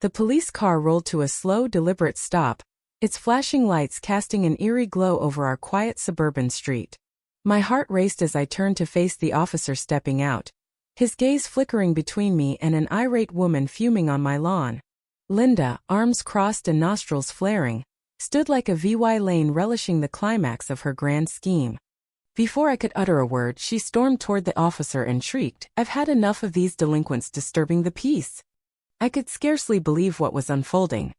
The police car rolled to a slow, deliberate stop, its flashing lights casting an eerie glow over our quiet suburban street. My heart raced as I turned to face the officer stepping out, his gaze flickering between me and an irate woman fuming on my lawn. Linda, arms crossed and nostrils flaring, stood like a VY Lane relishing the climax of her grand scheme. Before I could utter a word, she stormed toward the officer and shrieked, "I've had enough of these delinquents disturbing the peace." I could scarcely believe what was unfolding.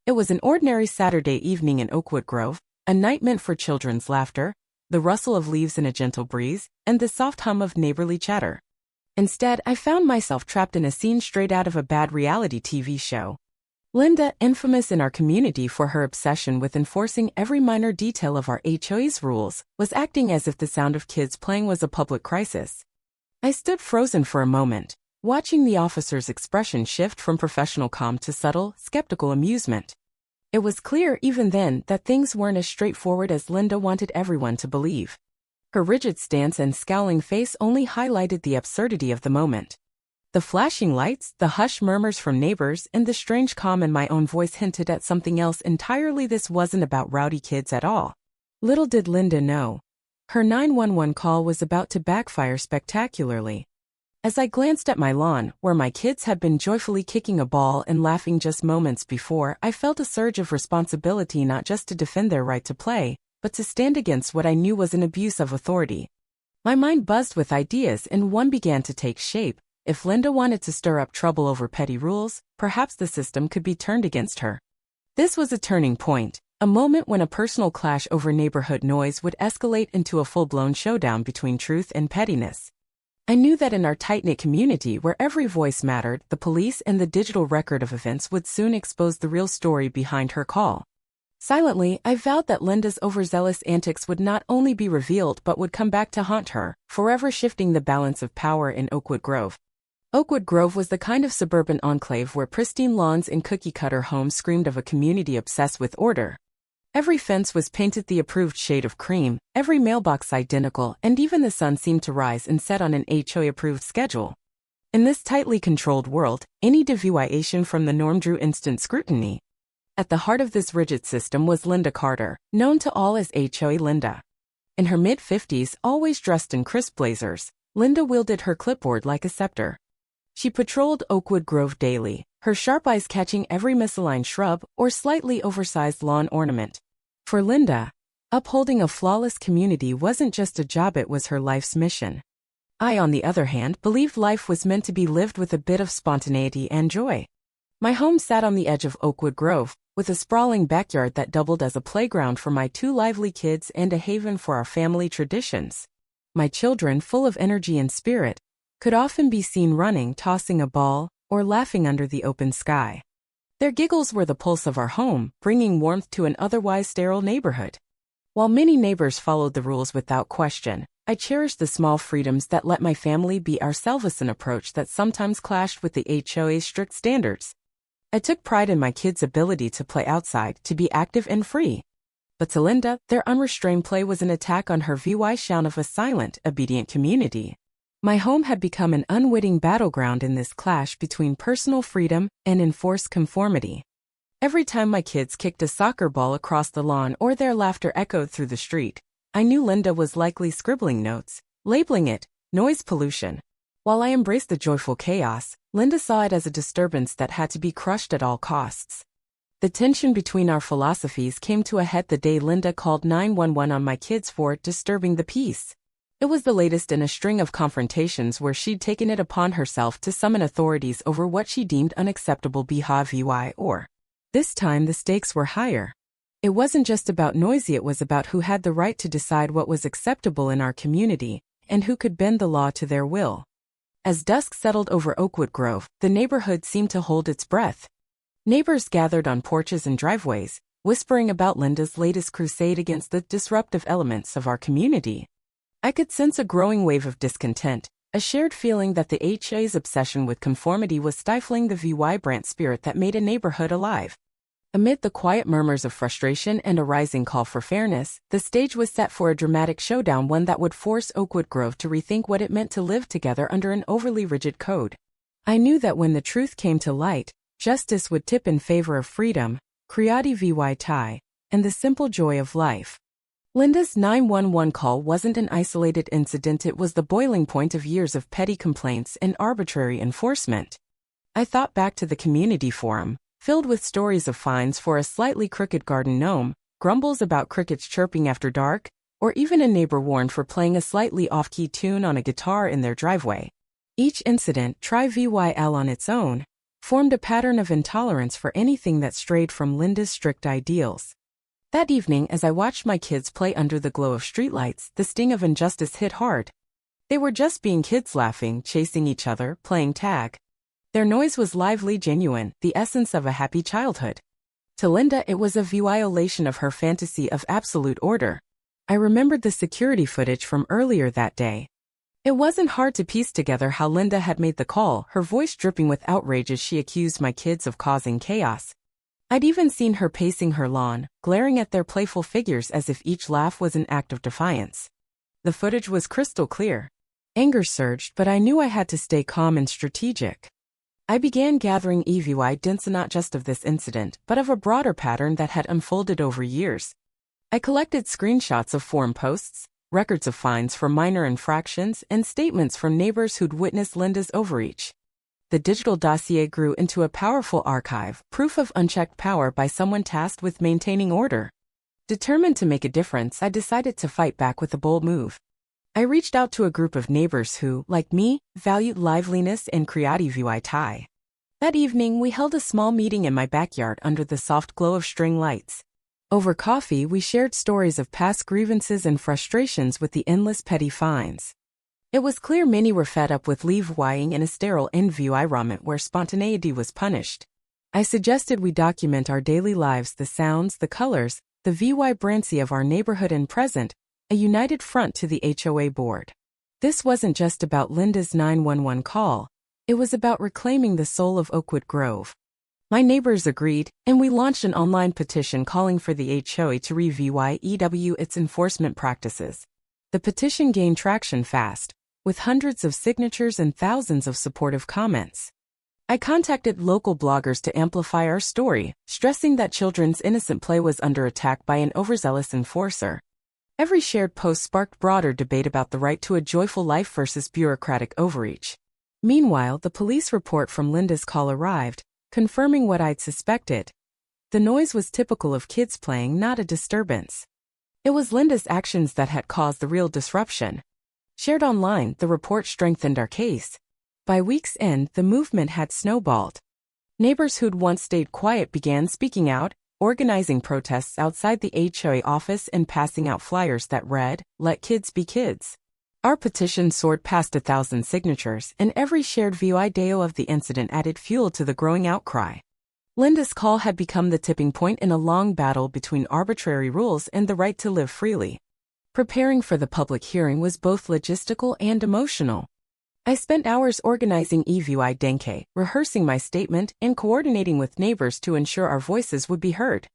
It was an ordinary Saturday evening in Oakwood Grove, a night meant for children's laughter, the rustle of leaves in a gentle breeze, and the soft hum of neighborly chatter. Instead, I found myself trapped in a scene straight out of a bad reality TV show. Linda, infamous in our community for her obsession with enforcing every minor detail of our HOA's rules, was acting as if the sound of kids playing was a public crisis. I stood frozen for a moment, watching the officer's expression shift from professional calm to subtle, skeptical amusement. It was clear even then that things weren't as straightforward as Linda wanted everyone to believe. Her rigid stance and scowling face only highlighted the absurdity of the moment. The flashing lights, the hushed murmurs from neighbors, and the strange calm in my own voice hinted at something else entirely. This wasn't about rowdy kids at all. Little did Linda know. Her 911 call was about to backfire spectacularly. As I glanced at my lawn, where my kids had been joyfully kicking a ball and laughing just moments before, I felt a surge of responsibility, not just to defend their right to play, but to stand against what I knew was an abuse of authority. My mind buzzed with ideas, and one began to take shape. If Linda wanted to stir up trouble over petty rules, perhaps the system could be turned against her. This was a turning point, a moment when a personal clash over neighborhood noise would escalate into a full-blown showdown between truth and pettiness. I knew that in our tight-knit community where every voice mattered, the police and the digital record of events would soon expose the real story behind her call. Silently, I vowed that Linda's overzealous antics would not only be revealed but would come back to haunt her, forever shifting the balance of power in Oakwood Grove. Oakwood Grove was the kind of suburban enclave where pristine lawns and cookie-cutter homes screamed of a community obsessed with order. Every fence was painted the approved shade of cream, every mailbox identical, and even the sun seemed to rise and set on an HOA-approved schedule. In this tightly controlled world, any deviation from the norm drew instant scrutiny. At the heart of this rigid system was Linda Carter, known to all as HOA Linda. In her mid-50s, always dressed in crisp blazers, Linda wielded her clipboard like a scepter. She patrolled Oakwood Grove daily, her sharp eyes catching every misaligned shrub or slightly oversized lawn ornament. For Linda, upholding a flawless community wasn't just a job, it was her life's mission. I, on the other hand, believed life was meant to be lived with a bit of spontaneity and joy. My home sat on the edge of Oakwood Grove, with a sprawling backyard that doubled as a playground for my two lively kids and a haven for our family traditions. My children, full of energy and spirit, could often be seen running, tossing a ball, or laughing under the open sky. Their giggles were the pulse of our home, bringing warmth to an otherwise sterile neighborhood. While many neighbors followed the rules without question, I cherished the small freedoms that let my family be ourselves, an approach that sometimes clashed with the HOA's strict standards. I took pride in my kids' ability to play outside, to be active and free. But to Linda, their unrestrained play was an attack on her VY shine of a silent, obedient community. My home had become an unwitting battleground in this clash between personal freedom and enforced conformity. Every time my kids kicked a soccer ball across the lawn or their laughter echoed through the street, I knew Linda was likely scribbling notes, labeling it noise pollution. While I embraced the joyful chaos, Linda saw it as a disturbance that had to be crushed at all costs. The tension between our philosophies came to a head the day Linda called 911 on my kids for disturbing the peace. It was the latest in a string of confrontations where she'd taken it upon herself to summon authorities over what she deemed unacceptable behavior. This time the stakes were higher. It wasn't just about noisy, it was about who had the right to decide what was acceptable in our community, and who could bend the law to their will. As dusk settled over Oakwood Grove, the neighborhood seemed to hold its breath. Neighbors gathered on porches and driveways, whispering about Linda's latest crusade against the disruptive elements of our community. I could sense a growing wave of discontent, a shared feeling that the HOA's obsession with conformity was stifling the vibrant spirit that made a neighborhood alive. Amid the quiet murmurs of frustration and a rising call for fairness, the stage was set for a dramatic showdown, one that would force Oakwood Grove to rethink what it meant to live together under an overly rigid code. I knew that when the truth came to light, justice would tip in favor of freedom, Creati vy tai, and the simple joy of life. Linda's 911 call wasn't an isolated incident, it was the boiling point of years of petty complaints and arbitrary enforcement. I thought back to the community forum, filled with stories of fines for a slightly crooked garden gnome, grumbles about crickets chirping after dark, or even a neighbor warned for playing a slightly off-key tune on a guitar in their driveway. Each incident, try VYL on its own, formed a pattern of intolerance for anything that strayed from Linda's strict ideals. That evening, as I watched my kids play under the glow of streetlights, the sting of injustice hit hard. They were just being kids, laughing, chasing each other, playing tag. Their noise was lively, genuine, the essence of a happy childhood. To Linda, it was a violation of her fantasy of absolute order. I remembered the security footage from earlier that day. It wasn't hard to piece together how Linda had made the call, her voice dripping with outrage as she accused my kids of causing chaos. I'd even seen her pacing her lawn, glaring at their playful figures as if each laugh was an act of defiance. The footage was crystal clear. Anger surged, but I knew I had to stay calm and strategic. I began gathering evidence not just of this incident, but of a broader pattern that had unfolded over years. I collected screenshots of forum posts, records of fines for minor infractions, and statements from neighbors who'd witnessed Linda's overreach. The digital dossier grew into a powerful archive, proof of unchecked power by someone tasked with maintaining order. Determined to make a difference, I decided to fight back with a bold move. I reached out to a group of neighbors who, like me, valued liveliness and Creati vy tai. That evening, we held a small meeting in my backyard under the soft glow of string lights. Over coffee, we shared stories of past grievances and frustrations with the endless petty fines. It was clear many were fed up with living in a sterile environment where spontaneity was punished. I suggested we document our daily lives, the sounds, the colors, the vibrancy of our neighborhood and present, a united front to the HOA board. This wasn't just about Linda's 911 call, it was about reclaiming the soul of Oakwood Grove. My neighbors agreed, and we launched an online petition calling for the HOA to review its enforcement practices. The petition gained traction fast, with hundreds of signatures and thousands of supportive comments. I contacted local bloggers to amplify our story, stressing that children's innocent play was under attack by an overzealous enforcer. Every shared post sparked broader debate about the right to a joyful life versus bureaucratic overreach. Meanwhile, the police report from Linda's call arrived, confirming what I'd suspected. The noise was typical of kids playing, not a disturbance. It was Linda's actions that had caused the real disruption. Shared online, the report strengthened our case. By week's end, the movement had snowballed. Neighbors who'd once stayed quiet began speaking out, organizing protests outside the HOA office and passing out flyers that read, "Let kids be kids." Our petition soared past 1,000 signatures, and every shared video of the incident added fuel to the growing outcry. Linda's call had become the tipping point in a long battle between arbitrary rules and the right to live freely. Preparing for the public hearing was both logistical and emotional. I spent hours organizing evidence, rehearsing my statement, and coordinating with neighbors to ensure our voices would be heard.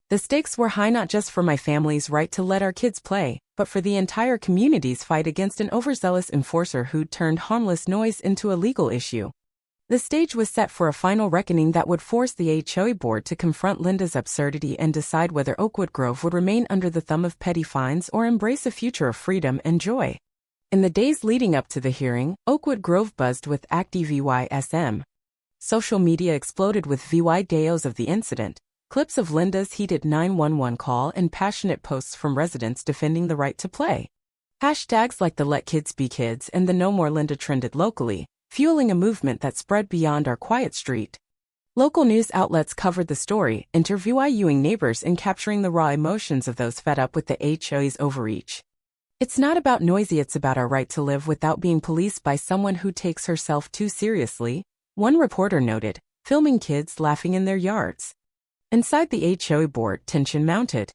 The stakes were high not just for my family's right to let our kids play, but for the entire community's fight against an overzealous enforcer who'd turned harmless noise into a legal issue. The stage was set for a final reckoning that would force the HOA board to confront Linda's absurdity and decide whether Oakwood Grove would remain under the thumb of petty fines or embrace a future of freedom and joy. In the days leading up to the hearing, Oakwood Grove buzzed with activism. Social media exploded with videos of the incident, clips of Linda's heated 911 call and passionate posts from residents defending the right to play. Hashtags like the Let Kids Be Kids and the No More Linda trended locally, fueling a movement that spread beyond our quiet street. Local news outlets covered the story, interviewing neighbors and capturing the raw emotions of those fed up with the HOA's overreach. It's not about noisy, it's about our right to live without being policed by someone who takes herself too seriously, one reporter noted, filming kids laughing in their yards. Inside the HOA board, tension mounted.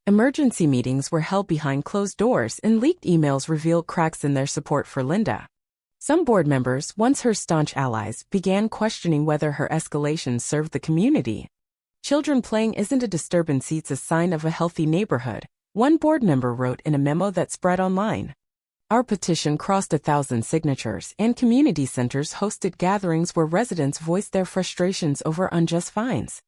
Emergency meetings were held behind closed doors and leaked emails revealed cracks in their support for Linda. Some board members, once her staunch allies, began questioning whether her escalation served the community. Children playing isn't a disturbance, it's a sign of a healthy neighborhood, one board member wrote in a memo that spread online. Our petition crossed 1,000 signatures, and community centers hosted gatherings where residents voiced their frustrations over unjust fines.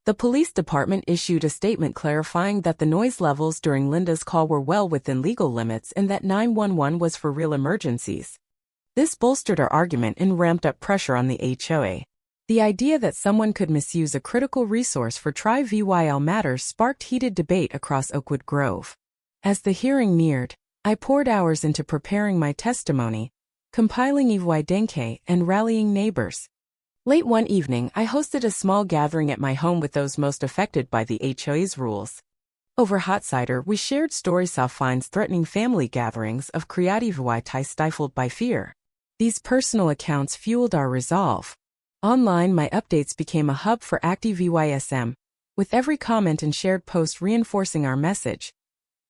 The police department issued a statement clarifying that the noise levels during Linda's call were well within legal limits and that 911 was for real emergencies. This bolstered our argument and ramped up pressure on the HOA. The idea that someone could misuse a critical resource for tri-VYL matters sparked heated debate across Oakwood Grove. As the hearing neared, I poured hours into preparing my testimony, compiling evidence and rallying neighbors. Late one evening, I hosted a small gathering at my home with those most affected by the HOA's rules. Over hot cider, we shared stories of fines threatening family gatherings, of creativity stifled by fear. These personal accounts fueled our resolve. Online, my updates became a hub for active VYSM, with every comment and shared post reinforcing our message.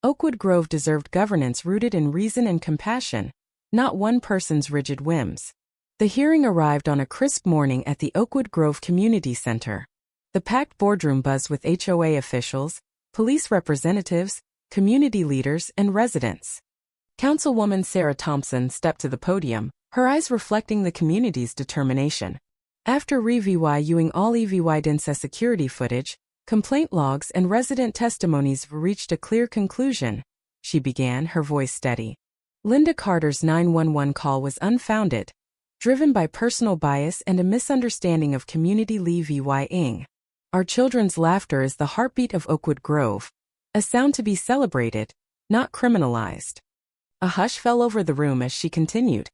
Oakwood Grove deserved governance rooted in reason and compassion, not one person's rigid whims. The hearing arrived on a crisp morning at the Oakwood Grove Community Center. The packed boardroom buzzed with HOA officials, police representatives, community leaders, and residents. Councilwoman Sarah Thompson stepped to the podium, her eyes reflecting the community's determination. After reviewing all evidence security footage, complaint logs, and resident testimonies reached a clear conclusion, she began, her voice steady. Linda Carter's 911 call was unfounded, driven by personal bias and a misunderstanding of community VYing. Our children's laughter is the heartbeat of Oakwood Grove, a sound to be celebrated, not criminalized. A hush fell over the room as she continued.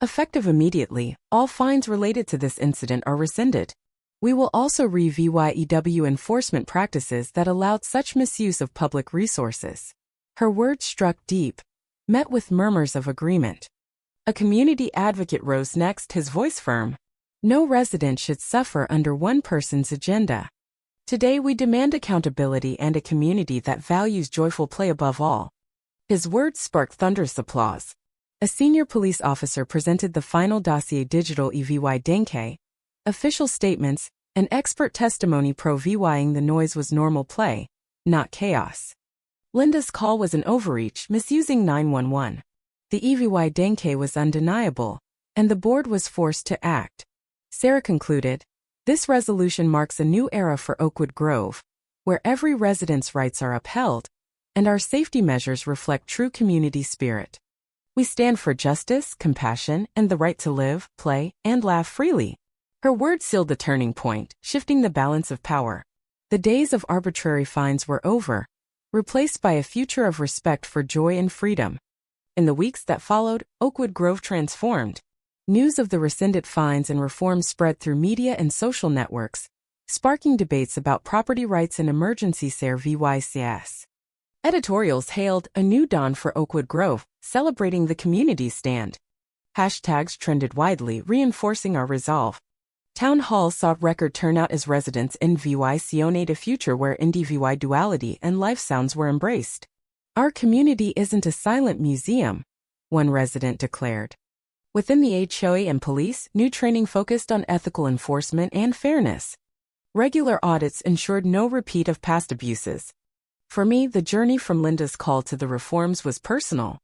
Effective immediately, all fines related to this incident are rescinded. We will also review EW enforcement practices that allowed such misuse of public resources. Her words struck deep, met with murmurs of agreement. A community advocate rose next, his voice firm. No resident should suffer under one person's agenda. Today we demand accountability and a community that values joyful play above all. His words sparked thunderous applause. A senior police officer presented the final dossier: digital evidence, official statements, and expert testimony pro-VYing the noise was normal play, not chaos. Linda's call was an overreach, misusing 911. The evidence was undeniable, and the board was forced to act. Sarah concluded, "This resolution marks a new era for Oakwood Grove, where every resident's rights are upheld, and our safety measures reflect true community spirit. We stand for justice, compassion, and the right to live, play, and laugh freely." Her words sealed the turning point, shifting the balance of power. The days of arbitrary fines were over, replaced by a future of respect for joy and freedom. In the weeks that followed, Oakwood Grove transformed. News of the rescinded fines and reforms spread through media and social networks, sparking debates about property rights and emergency services. Editorials hailed "a new dawn for Oakwood Grove," celebrating the community's stand. Hashtags trended widely, reinforcing our resolve. Town halls saw record turnout as residents envisioned a future where individuality and life sounds were embraced. "Our community isn't a silent museum," one resident declared. Within the HOA and police, new training focused on ethical enforcement and fairness. Regular audits ensured no repeat of past abuses. For me, the journey from Linda's call to the reforms was personal.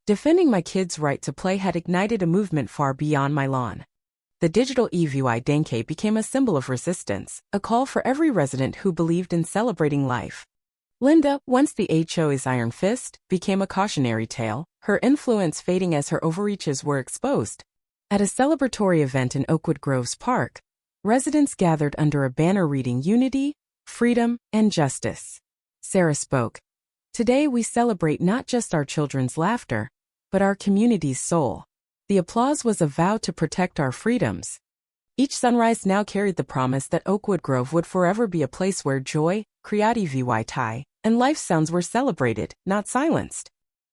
Defending my kids' right to play had ignited a movement far beyond my lawn. The digital evidence became a symbol of resistance, a call for every resident who believed in celebrating life. Linda, once the HOA's iron fist, became a cautionary tale, her influence fading as her overreaches were exposed. At a celebratory event in Oakwood Grove's park, residents gathered under a banner reading "Unity, Freedom, and Justice." Sarah spoke. "Today we celebrate not just our children's laughter, but our community's soul." The applause was a vow to protect our freedoms. Each sunrise now carried the promise that Oakwood Grove would forever be a place where joy, creativity, and life sounds were celebrated, not silenced.